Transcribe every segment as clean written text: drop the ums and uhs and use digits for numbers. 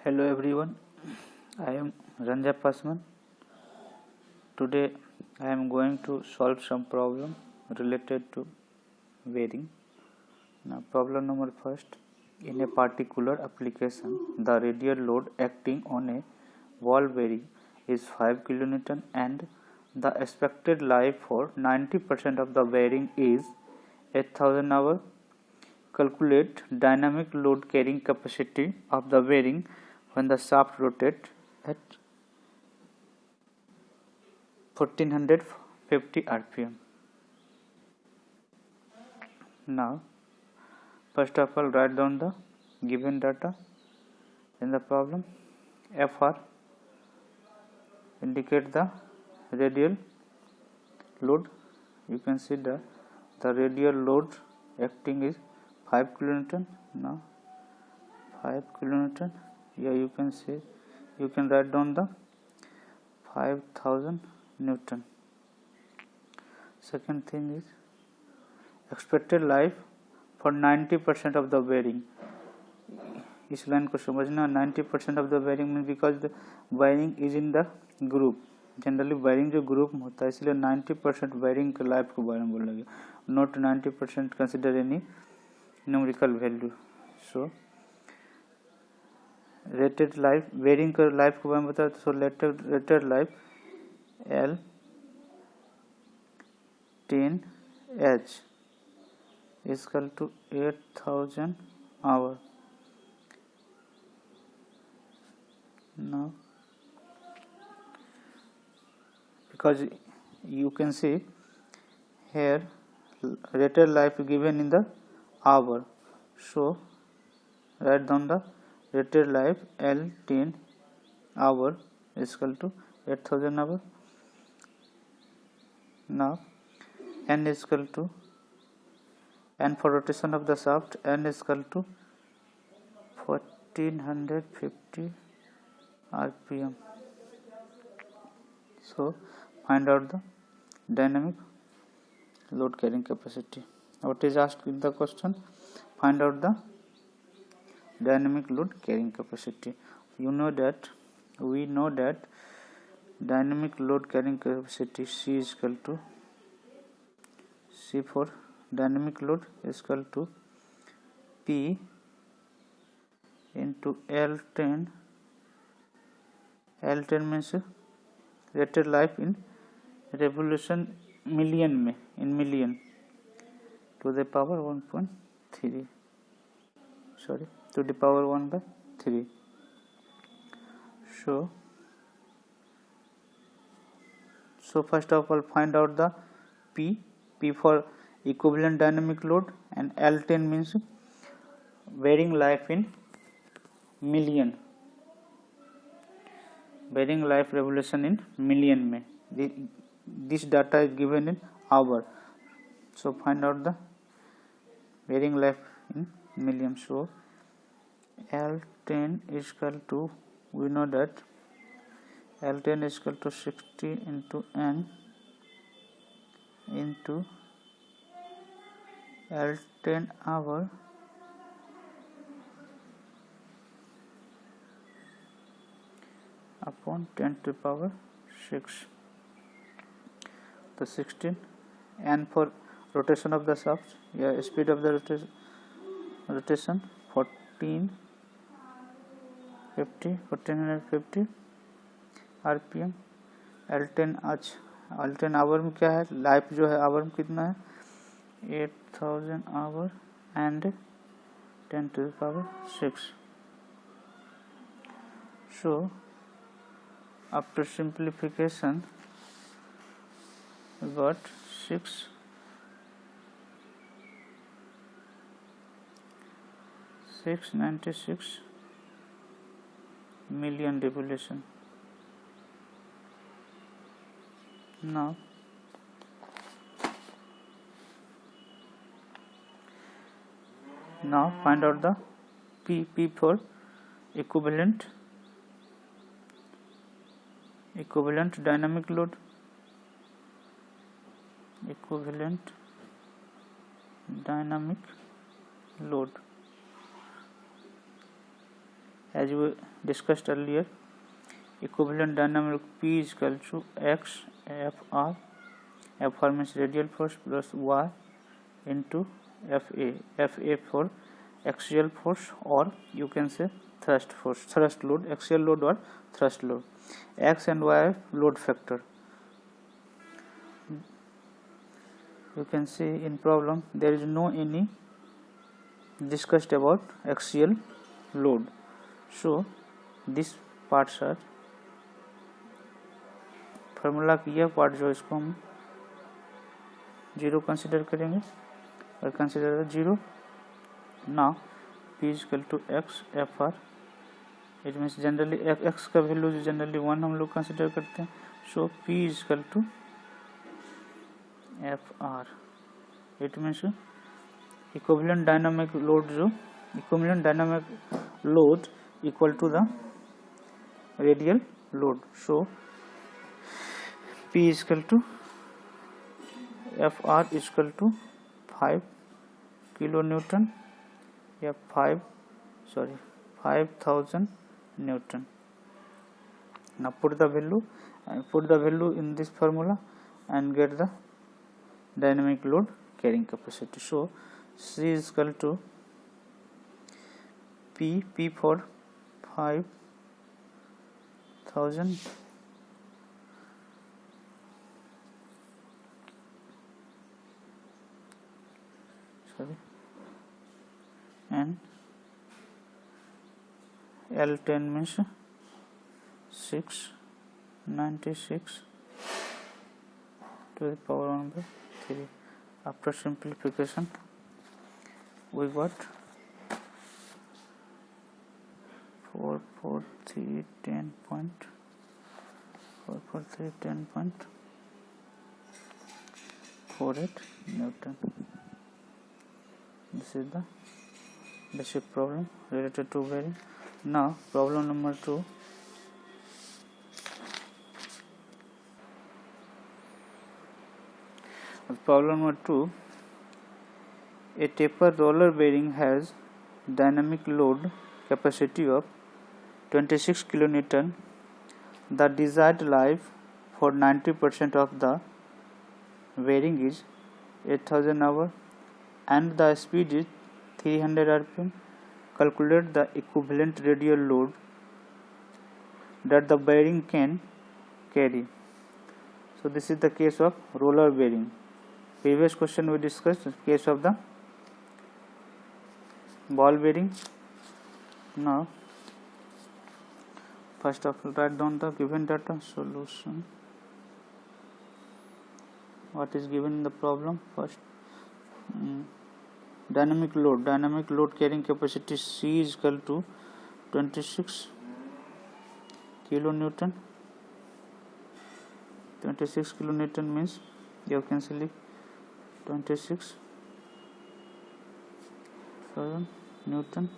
Hello everyone, I am Ranjay Pasman. Today I am going to solve some problem related to bearing. Now problem number first. In a particular application, the radial load acting on a ball bearing is 5 kN and the expected life for 90% of the bearing is 8000 hours. Calculate dynamic load carrying capacity of the bearing when the shaft rotates at 1450 rpm. Now, first of all, write down the given data in the problem. Fr indicate the radial load. You can see the radial load acting is 5 kN. Now 5 kN. Here you can see, you can write down the 5000 Newton. Second thing is expected life for 90% of the bearing. इस line को समझना. 90% of the bearing means because the bearing is in the group. Generally bearing जो group में होता है, इसलिए 90% bearing के life को बारे में बोला गया. Not 90% consider any numerical value. So rated life, bearing का लाइफ के बारे में बताया. So rated life L10H is equal to 8000 hour. Now because you can see here rated life given in the hour, so write down the rated life L10 hour is equal to 8000 hour. Now n is equal to, and for rotation of the shaft n is equal to 1450 rpm. So find out the dynamic load carrying capacity. What is asked in the question? Find out the dynamic load carrying capacity. We know that dynamic load carrying capacity C is equal to, C for dynamic load is equal to P into L10. L10 means rated life in revolution million में, in million to the power 1.3, sorry, to the power 1/3. So first of all find out the P for equivalent dynamic load, and L10 means bearing life in million, bearing life revolution in million में. This data is given in hour, so find out the bearing life in million. So L10 is equal to, we know that L10 is equal to 60 into n into L10 hour upon 10 to the power 6. The 16, and for rotation of the shaft, speed of the rotation 1450 rpm. L10 our में क्या है, life जो है our में कितना है, 8000 our and 10 to the power 6. So after simplification we got 696 million revolution. Now find out the P for equivalent dynamic load. Equivalent dynamic load. as we discussed earlier, equivalent dynamic P is equal to X Fr. Fr means radial force plus Y into Fa. Fa for axial force, or you can say thrust force, thrust load, axial load or thrust load. X and Y load factor. You can see in problem there is no any discussed about axial load, so these parts are formula की यह part जो इसको हम zero consider करेंगे और consider zero ना P is equal to x F R. It means generally x का value generally 1 हम लोग कंसिडर करते हैं. So P is equal to F R. It means equivalent dynamic load जो equivalent dynamic load equal to the radial load. So P is equal to Fr is equal to 5 kilonewton या 5000 Newton. Now put the value in this formula and get the dynamic load carrying capacity. So C is equal to P for 5000 and L10 means 696 to the power 1 by 3. After simplification we got 44310.48 Newton. This is the basic problem related to bearing. Now problem number 2. Problem number 2. A taper roller bearing has dynamic load capacity of 26 kilonewton. The desired life for 90% of the bearing is 8000 hours and the speed is 300 rpm. Calculate the equivalent radial load that the bearing can carry. So this is the case of roller bearing. Previous question we discussed the case of the ball bearing. Now first of all write down the given data. Solution. What is given in the problem? First, dynamic load carrying capacity C is equal to 26 kilonewton. 26 kilonewton means you can select 26,000 Newton.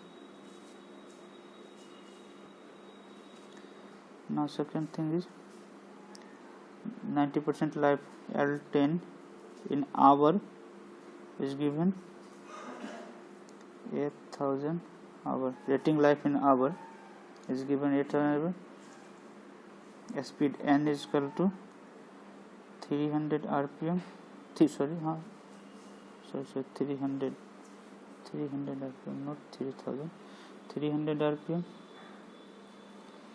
Now second thing is 90% life L10 in hour is given 8000 hour. Rating life in hour is given 8000 hour. Speed N is equal to 300 rpm. 300 rpm, not 3000. 300 rpm.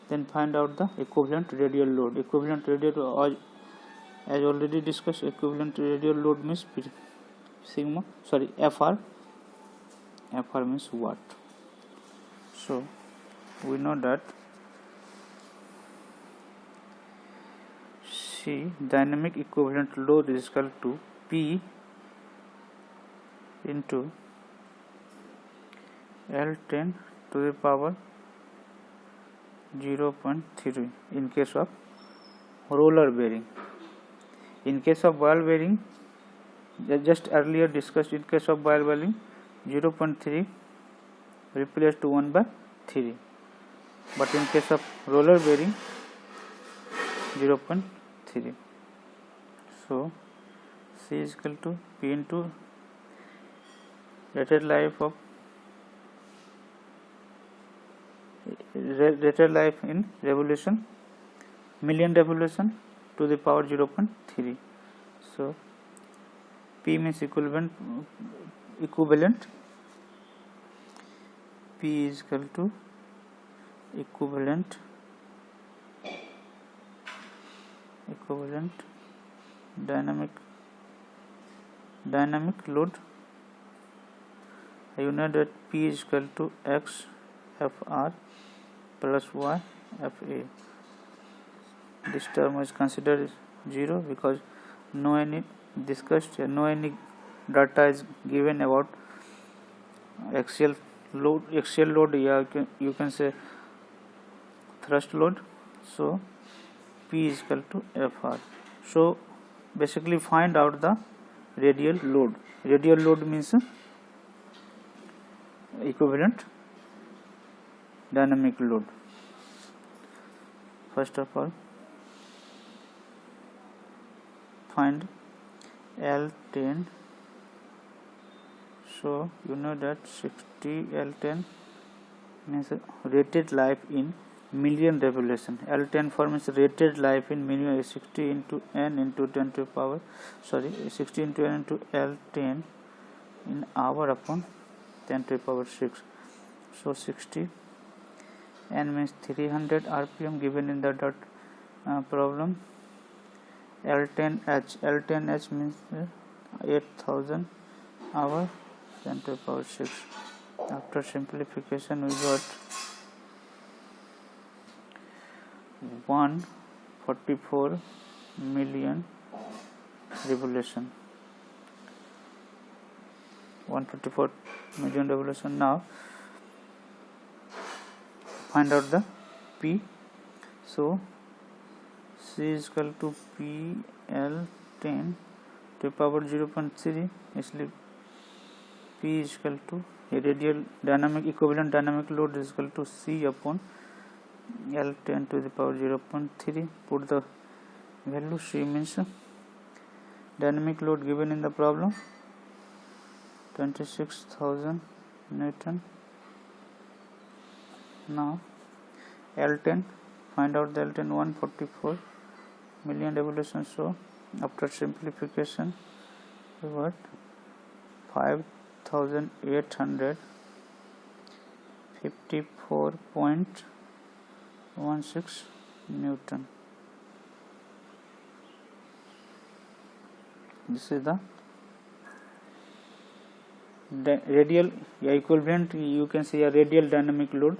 Then find out the equivalent radial load. Equivalent radial, as already discussed, equivalent radial load means Fr. Fr means watt. So we know that C dynamic equivalent load is equal to P into L10 to the power 0.3 in case of roller bearing. In case of ball bearing, just earlier discussed, in case of ball bearing 0.3 replaced to 1 by 3, but in case of roller bearing 0.3. So C is equal to P into rated life of rated life in revolution, million revolution to the power 0.3. So P means equivalent. P is equal to equivalent dynamic load. You know that P is equal to X FR plus Y FA. This term is considered 0 because no any data is given about axial load, yeah, you can say thrust load. So P is equal to FR. So basically find out the radial load. Radial load means equivalent dynamic load. First of all, find L10. So you know that 60 L10 means rated life in million revolution. L10 forms rated life in million, 60 into n into 10 to the power 60 into n into L10 in hour upon 10 to the power 6. So 60 n means 300 rpm given in the problem. L10h means 8000 hour 10 to the power 6. After simplification we got 144 million revolution. 144 million revolution. Now find out the P. So C is equal to PL10 to the power 0.3. इसलिए P is equal to radial dynamic equivalent dynamic load is equal to C upon L10 to the power 0.3. Put the value. C means dynamic load given in the problem 26,000 Newton. Now L10, find out the L10, 144 million revolutions. So after simplification we got 5,854.16 Newton. This is the radial equivalent, you can say a radial dynamic load.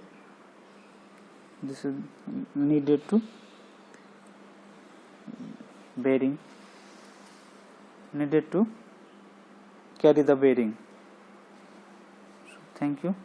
This is needed to bearing, needed to carry the bearing. So thank you.